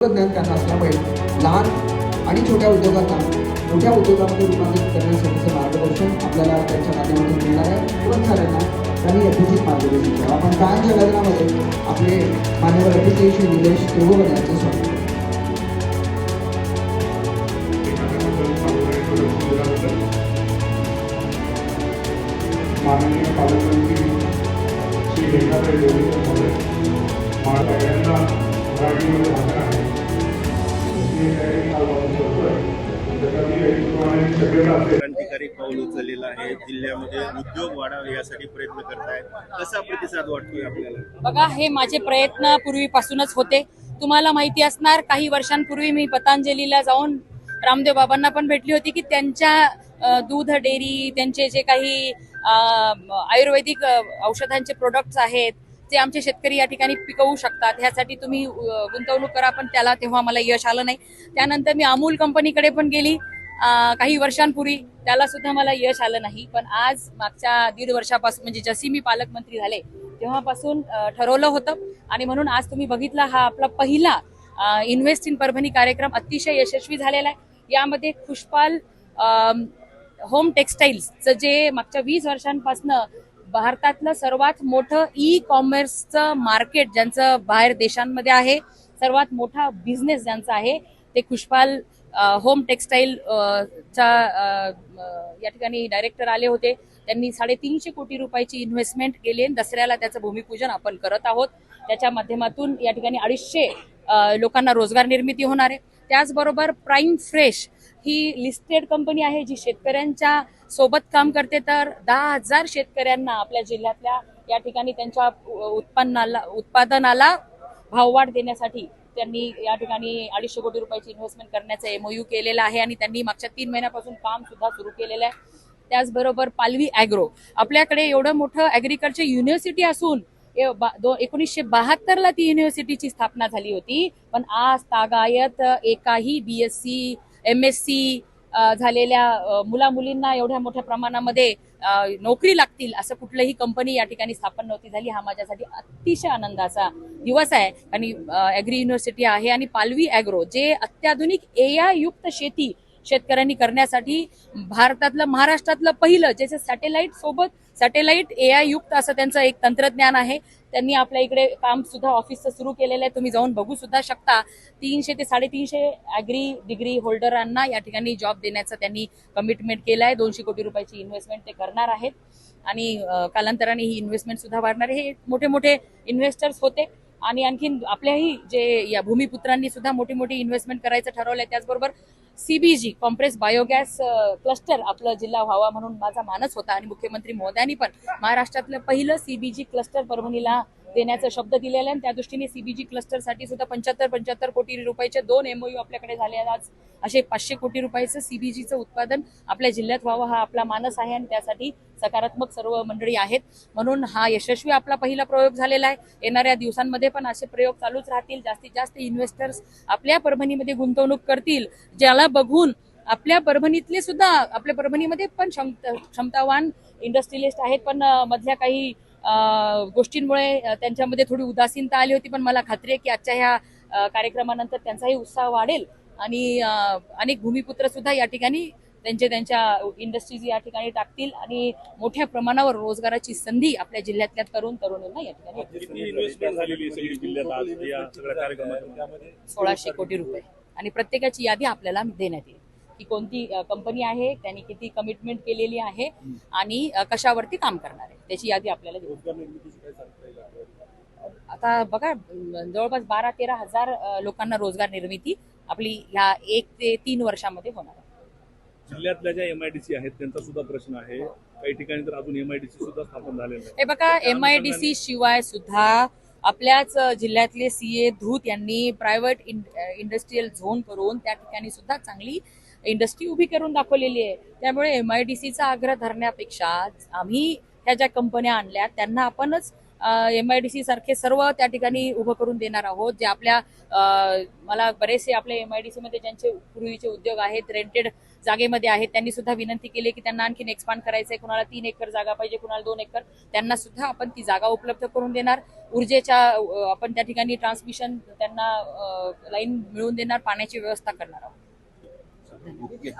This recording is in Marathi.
ज्ञान त्यांना असलं पाहिजे। लहान आणि छोट्या उद्योगांना मोठ्या उद्योगामध्ये रूपांतरित करण्यासाठीचं मार्गदर्शन आपल्याला त्यांच्या माध्यमातून मिळणार आहे। तुरंत झालेला त्यांनी यथोचित मार्गदर्शन करावं। आपण टाळ्यांच्या गजरामध्ये आपले मान्यवर अतिशय निलेश त्रिभुवन यांचं स्वागत करतो। माननीय पालकमंत्री श्री एकनाथ महोदय यांना मराठीमध्ये भाषण आहे क्रांतिकारी पाऊल उचललेलं आहे। जिल्ह्यामध्ये उद्योग वाढावे यासाठी प्रयत्न करतायत। कसा प्रतिसाद वाटतोय आपल्याला? बघा, हे माझे प्रयत्न पूर्वीपासूनच होते। तुम्हाला माहिती असणार, काही वर्षांपूर्वी मी पतंजलीला जाऊन रामदेव बाबांना पण भेटली होती की त्यांच्या दूध डेअरी, त्यांचे जे काही आयुर्वेदिक औषधांचे प्रोडक्ट्स आहेत ते आमचे शेतकरी या ठिकाणी पिकवू शकतात, ह्यासाठी तुम्ही गुंतवणूक करा। पण त्याला तेव्हा मला यश आलं नाही। त्यानंतर मी अमूल कंपनीकडे पण गेली काही वर्षांपूर्वी, त्याला सुद्धा मला यश आलं नाही। पण आज मागच्या 1.5 वर्षापासून, म्हणजे जशी मी पालकमंत्री झाले तेव्हापासून ठरवलं होतं आणि म्हणून आज तुम्ही बघितला हा आपला पहिला इन्व्हेस्ट इन परभणी कार्यक्रम अतिशय यशस्वी झालेला आहे। यामध्ये खुशपाल होम टेक्सटाईल्सचं जे मागच्या 20 वर्षांपासून भारतातलं सर्वात मोठं ई कॉमर्सचं मार्केट ज्यांचं बाहेर देशांमध्ये आहे, सर्वात मोठा बिझनेस ज्यांचा आहे, ते खुशपाल होम टेक्सटाईल च्या या ठिकाणी डायरेक्टर आले होते। त्यांनी 350 कोटी रुपयाची इन्व्हेस्टमेंट केली। दसऱ्याला त्याचं भूमिपूजन आपण करत आहोत। त्याच्या माध्यमातून या ठिकाणी 250 लोकांना रोजगार निर्मिती होणार आहे। त्याचबरोबर प्राईम फ्रेश ही लिस्टेड कंपनी आहे जी शेतकऱ्यांच्या सोबत काम करते। तर 10,000 शेतकऱ्यांना आपल्या जिल्ह्यातल्या या ठिकाणी त्यांच्या उत्पादनाला भाववाढ देण्यासाठी त्यांनी या ठिकाणी 250 कोटी रुपयाची इन्व्हेस्टमेंट करण्याचं MOU केलेलं आहे आणि त्यांनी मागच्या 3 महिन्यापासून काम सुद्धा सुरू केलेलं आहे। त्याचबरोबर पालवी ॲग्रो, आपल्याकडे एवढं मोठं ॲग्रिकल्चर युनिव्हर्सिटी असून 1972ला ती युनिव्हर्सिटीची स्थापना झाली होती, पण आज तागायत एकाही BSc MSc झालेल्या मुलामुलींना एवढ्या मोठ्या प्रमाणामध्ये नोकरी लागतील असं कुठलीही कंपनी या ठिकाणी स्थापन नव्हती झाली। हा माझ्यासाठी अतिशय आनंदाचा दिवस आहे आणि ॲग्री युनिव्हर्सिटी आहे आणि पालवी ॲग्रो जे अत्याधुनिक AI युक्त शेती शेतकऱ्यांनी करण्यासाठी भारतातलं, महाराष्ट्रातलं पहिलं, ज्याचे सॅटेलाइट AI युक्त असं त्यांचं एक तंत्रज्ञान आहे। त्यांनी आपल्या इकडे काम सुद्धा ऑफिसचं सुरू केलेलं आहे, तुम्ही जाऊन बघू सुद्धा शकता। 300 ते 350 ॲग्री डिग्री होल्डरांना या ठिकाणी जॉब देण्याचं त्यांनी कमिटमेंट केलं आहे। 200 कोटी रुपयाची इन्व्हेस्टमेंट ते करणार आहेत आणि कालांतराने ही इन्व्हेस्टमेंट सुद्धा वाढणार आहे। हे मोठे मोठे इन्व्हेस्टर्स होते आणि आणखीन आपल्याही जे या भूमिपुत्रांनी सुद्धा मोठी मोठी इन्व्हेस्टमेंट करायचं ठरवलंय। त्याचबरोबर CBG कॉम्प्रेस बायोगॅस क्लस्टर आपलं जिल्हा व्हावा म्हणून माझा मानस होता आणि मुख्यमंत्री महोदयांनी पण महाराष्ट्रातलं पहिलं CBG क्लस्टर परभणीला देण्याचा शब्द दिलेला आहे। त्या दृष्टीने CBG क्लस्टरसाठी सुद्धा 75 कोटी रुपयाचे 2 MOU आपल्याकडे झाले आहेत। आज असे 500 कोटी रुपयाचं CBGचं उत्पादन आपल्या जिल्ह्यात व्हावं हा आपला मानस आहे आणि त्यासाठी सकारात्मक सर्व मंडळी आहेत। म्हणून हा यशस्वी आपला पहिला प्रयोग झालेला आहे। येणाऱ्या दिवसांमध्ये पण असे प्रयोग चालूच राहतील। जास्तीत जास्त इन्व्हेस्टर्स आपल्या परभणीमध्ये गुंतवणूक करतील, ज्याला बघून आपल्या परभणीतले सुद्धा, आपल्या परभणीमध्ये पण क्षमतावान इंडस्ट्रियलिस्ट आहेत, पण मधल्या काही गोष्टींमुळे त्यांच्यामध्ये थोडी उदासीनता आली होती। पण मला खात्री आहे की आजच्या ह्या कार्यक्रमानंतर त्यांचाही उत्साह वाढेल आणि अनेक भूमिपुत्र सुद्धा या ठिकाणी त्यांच्या इंडस्ट्रीज या ठिकाणी टाकतील आणि मोठ्या प्रमाणावर रोजगाराची संधी आपल्या जिल्ह्यातल्या तरुणांना या ठिकाणी 1600 कोटी रुपये आणि प्रत्येकाची यादी आपल्याला देण्यात येईल की कोणती कंपनी आहे, त्यांनी किती कमिटमेंट केलेली आहे आणि कशावरती काम करणार आहे त्याची यादी आपल्याला देईल। आता बघा, जवळपास 12-13 हजार लोकांना रोजगार निर्मिती आपली ह्या 1 ते 3 वर्षामध्ये होणार आहे। जिल्ह्यातल्या ज्या MIDC आहेत त्यांचा सुद्धा प्रश्न आहे, काही ठिकाणी तर अजून MIDC सुद्धा स्थापन झालेलं आहे। हे बघा, MIDC शिवाय सुद्धा आपल्याच जिल्ह्यातले CA धूत यांनी प्रायव्हेट इंडस्ट्रियल झोन करून त्या ठिकाणी सुद्धा चांगली इंडस्ट्री उभी करून दाखवलेली आहे। त्यामुळे MIDCचा आग्रह धरण्यापेक्षा आम्ही ह्या ज्या कंपन्या आणल्या त्यांना आपणच MIDC सारखे सर्व त्या ठिकाणी उभं करून देणार आहोत. जे आपल्या मला बरेचसे आपल्या MIDC मध्ये ज्यांचे पूर्वीचे उद्योग आहेत, रेंटेड जागेमध्ये आहेत, त्यांनी सुद्धा विनंती केली की त्यांना आणखीन एक्सपांड करायचंय. कुणाला 3 एकर जागा पाहिजे, कुणाला 2 एकर, त्यांना सुद्धा आपण ती जागा उपलब्ध करून देणार. ऊर्जेच्या आपण त्या ठिकाणी ट्रान्समिशन त्यांना लाईन मिळवून देणार, पाण्याची व्यवस्था करणार आहोत. ओके.